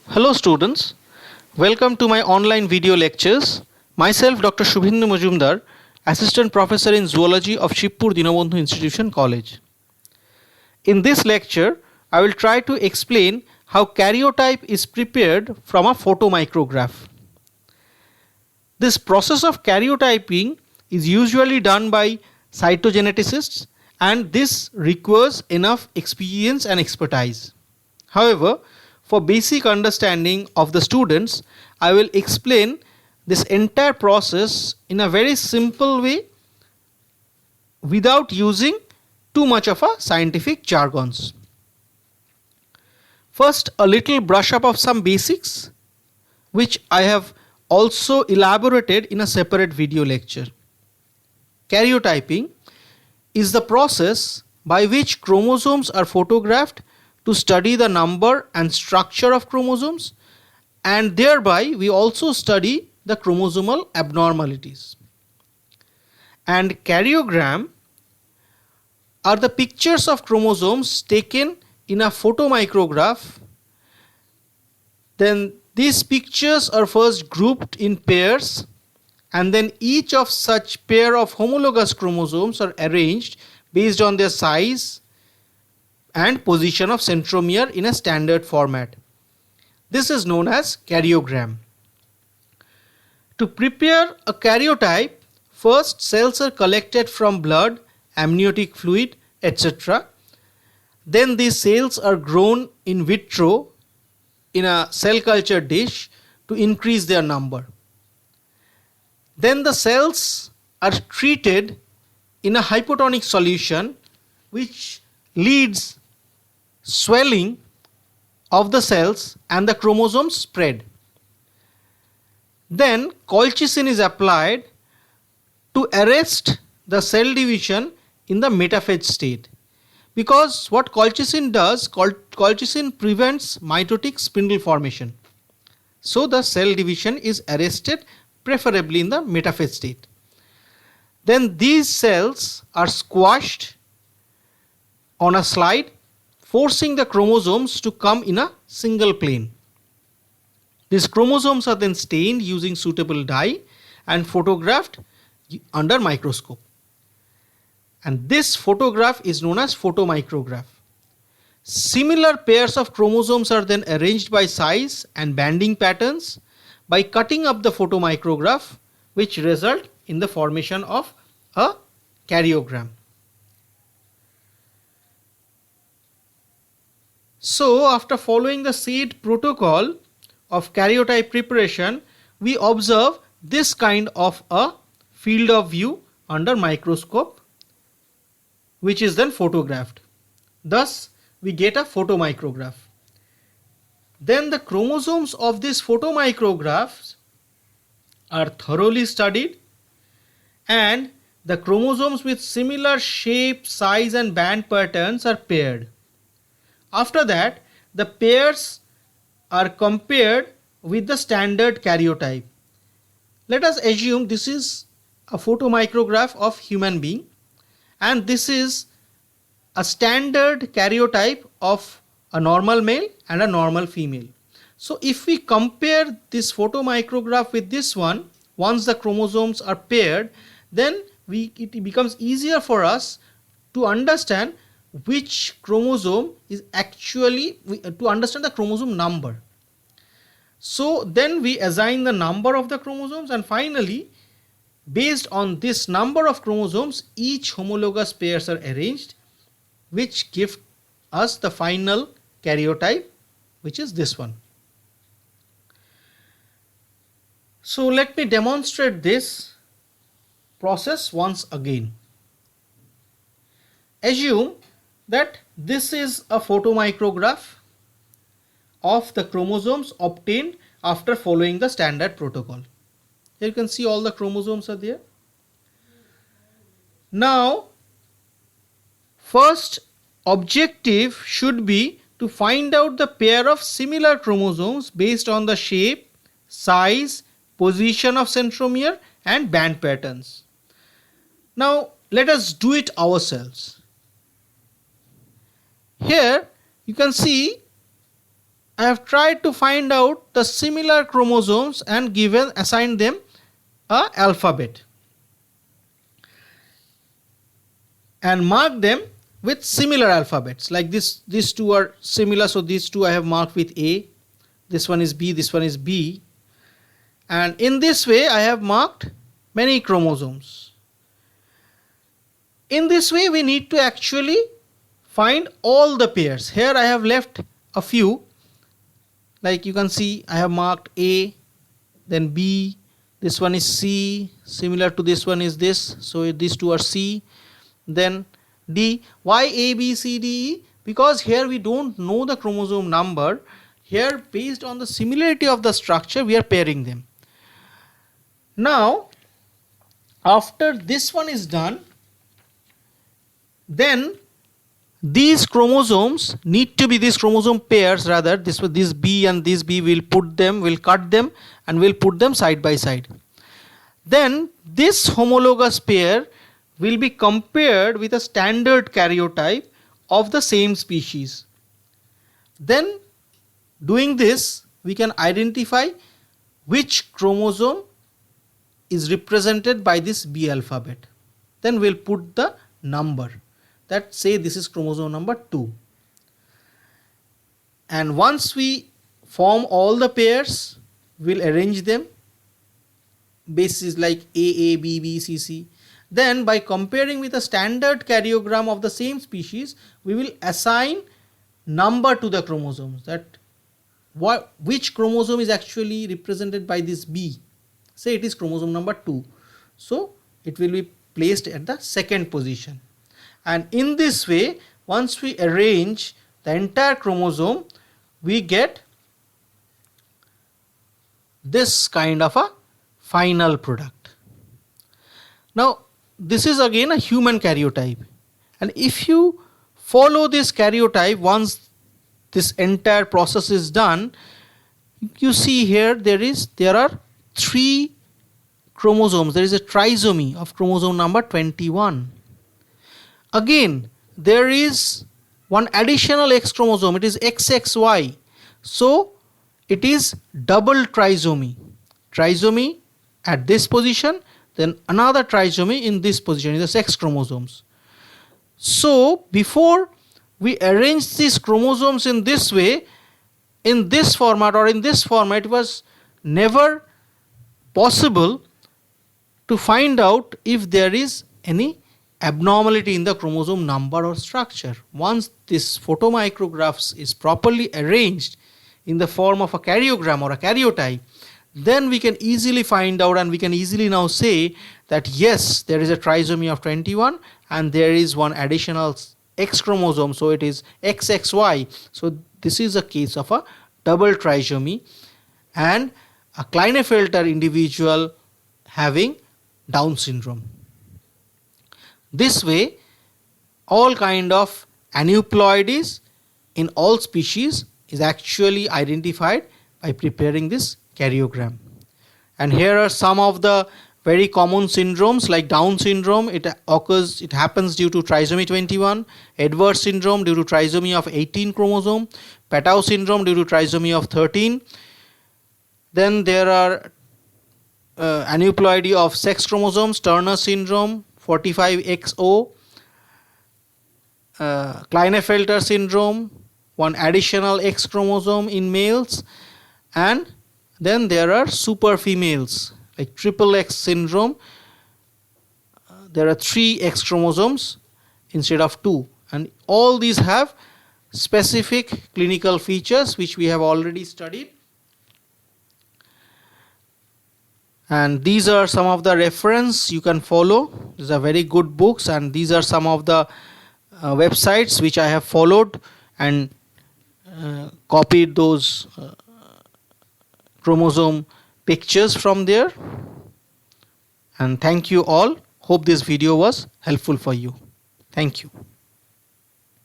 Hello students, welcome to my online video lectures. Myself Dr. Shubhendu Majumdar, Assistant Professor in Zoology of Shibpur Dinabandhu Institution College. In this lecture, I will try to explain how karyotype is prepared from a photomicrograph. This process of karyotyping is usually done by cytogeneticists and this requires enough experience and expertise. However, for basic understanding of the students, I will explain this entire process in a very simple way without using too much of a scientific jargons. First, a little brush up of some basics, which I have also elaborated in a separate video lecture. Karyotyping is the process by which chromosomes are photographed to study the number and structure of chromosomes, and thereby we also study the chromosomal abnormalities. And karyogram are the pictures of chromosomes taken in a photomicrograph. Then these pictures are first grouped in pairs, and then each of such pair of homologous chromosomes are arranged based on their size and position of centromere in a standard format. This is known as karyogram. To prepare a karyotype, first cells are collected from blood, amniotic fluid, etc. Then these cells are grown in vitro in a cell culture dish to increase their number. Then the cells are treated in a hypotonic solution which leads swelling of the cells and the chromosomes spread. Then colchicine is applied to arrest the cell division in the metaphase state. Because what colchicine does, colchicine prevents mitotic spindle formation. So the cell division is arrested preferably in the metaphase state. Then these cells are squashed on a slide, forcing the chromosomes to come in a single plane. These chromosomes are then stained using suitable dye and photographed under microscope. And this photograph is known as photomicrograph. Similar pairs of chromosomes are then arranged by size and banding patterns by cutting up the photomicrograph, which result in the formation of a karyogram. So after following the said protocol of karyotype preparation, we observe this kind of a field of view under microscope, which is then photographed. Thus we get a photomicrograph. Then the chromosomes of these photomicrographs are thoroughly studied, and the chromosomes with similar shape, size and band patterns are paired. After that, the pairs are compared with the standard karyotype. Let us assume this is a photomicrograph of human being, and this is a standard karyotype of a normal male and a normal female. So if we compare this photomicrograph with this one, once the chromosomes are paired, then it becomes easier for us to understand which chromosome is actually, to understand the chromosome number. So then we assign the number of the chromosomes, and finally based on this number of chromosomes, each homologous pairs are arranged, which give us the final karyotype, which is this one. So let me demonstrate this process once again. Assume that this is a photomicrograph of the chromosomes obtained after following the standard protocol. Here you can see all the chromosomes are there. Now, first objective should be to find out the pair of similar chromosomes based on the shape, size, position of centromere and band patterns. Now let us do it ourselves. Here you can see I have tried to find out the similar chromosomes and assigned them a alphabet and marked them with similar alphabets. Like these two are similar, so these two I have marked with A, this one is B, this one is B, and in this way I have marked many chromosomes. In this way we need to actually find all the pairs. Here I have left a few, like you can see I have marked A, then B, this one is C, similar to this one is this, so these two are C, then D. Why A, B, C, D, E? Because here we don't know the chromosome number. Here, based on the similarity of the structure, we are pairing them. Now, after this one is done, then these chromosomes need to be, these chromosome pairs rather, this B and this B, we'll cut them and we'll put them side by side. Then this homologous pair will be compared with a standard karyotype of the same species. Then doing this, we can identify which chromosome is represented by this B alphabet. Then we'll put the number that say this is chromosome number 2. And once we form all the pairs, we'll arrange them basis like A, B, B, C, C. Then by comparing with a standard karyogram of the same species, we will assign number to the chromosomes, that which chromosome is actually represented by this B. Say it is chromosome number 2. So it will be placed at the second position. And in this way, once we arrange the entire chromosome, we get this kind of a final product. Now, this is again a human karyotype, and if you follow this karyotype, once this entire process is done, you see here there are 3 chromosomes. There is a trisomy of chromosome number 21. Again, there is one additional X chromosome, it is XXY. So it is double trisomy. Trisomy at this position, then another trisomy in this position, in the sex chromosomes. So before we arrange these chromosomes in this way, in this format or in this format, it was never possible to find out if there is any abnormality in the chromosome number or structure. Once this photomicrographs is properly arranged in the form of a karyogram or a karyotype, then we can easily find out, and we can easily now say that yes, there is a trisomy of 21 and there is one additional X chromosome, so it is XXY. So this is a case of a double trisomy and a Klinefelter individual having Down syndrome. This way, all kind of aneuploidies in all species is actually identified by preparing this karyogram. And here are some of the very common syndromes like Down syndrome. It happens due to trisomy 21, Edwards syndrome due to trisomy of 18 chromosome, Patau syndrome due to trisomy of 13. Then there are aneuploidy of sex chromosomes, Turner syndrome, 45XO, Klinefelter syndrome, one additional X chromosome in males, and then there are super females like triple X syndrome. There are 3 X chromosomes instead of 2, and all these have specific clinical features which we have already studied. And these are some of the reference you can follow. These are very good books, and these are some of the websites which I have followed and copied those chromosome pictures from there. And thank you all. Hope this video was helpful for you. Thank you.